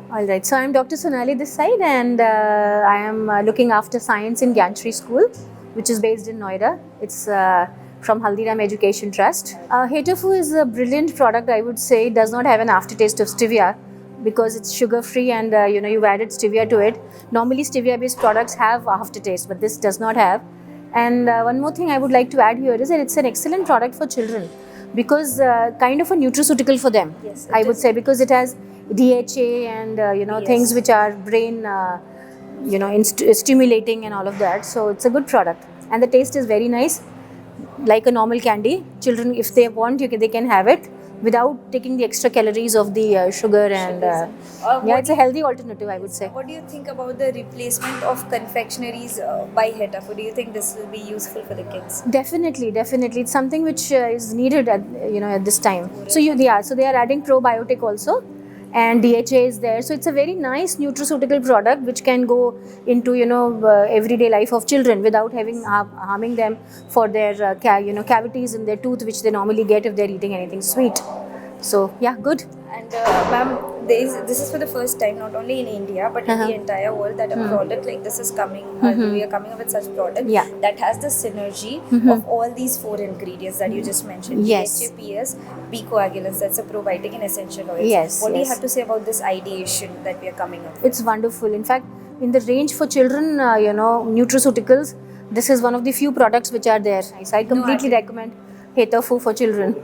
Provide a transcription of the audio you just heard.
All right, so I'm Dr. Sonali this side, and I am looking after science in Gyanshri School, which is based in Noida. It's from Haldiram Education Trust. Hetafu is a brilliant product, I would say. It does not have an aftertaste of stevia because it's sugar-free, and you've added stevia to it. Normally, stevia-based products have aftertaste, but this does not have. And one more thing I would like to add here is that it's an excellent product for children because kind of a nutraceutical for them. Yes, I would say, because it has DHA and Yes. things which are brain stimulating and all of that. So it's a good product, and the taste is very nice, like a normal candy. Children, if they want, they can have it without taking the extra calories of the sugar, and what it's a healthy alternative, I would say. What do you think about the replacement of confectionaries by Hetafu? Do you think this will be useful for the kids? Definitely, it's something which is needed at this time. So so they are adding probiotic also, and DHA is there. So it's a very nice nutraceutical product which can go into everyday life of children without having harming them for their cavities in their tooth, which they normally get if they're eating anything sweet. So yeah, good. And ma'am, this is for the first time, not only in India but in the entire world, that a product like this is coming. We are coming up with such product that has the synergy of all these 4 ingredients that you just mentioned. Yes. DHA, PS, B coagulants, that's a probiotic and essential oils. Yes, What do you yes. have to say about this ideation that we are coming up with? It's wonderful. In fact, in the range for children, nutraceuticals, this is one of the few products which are there. So I completely recommend Hetafu for children.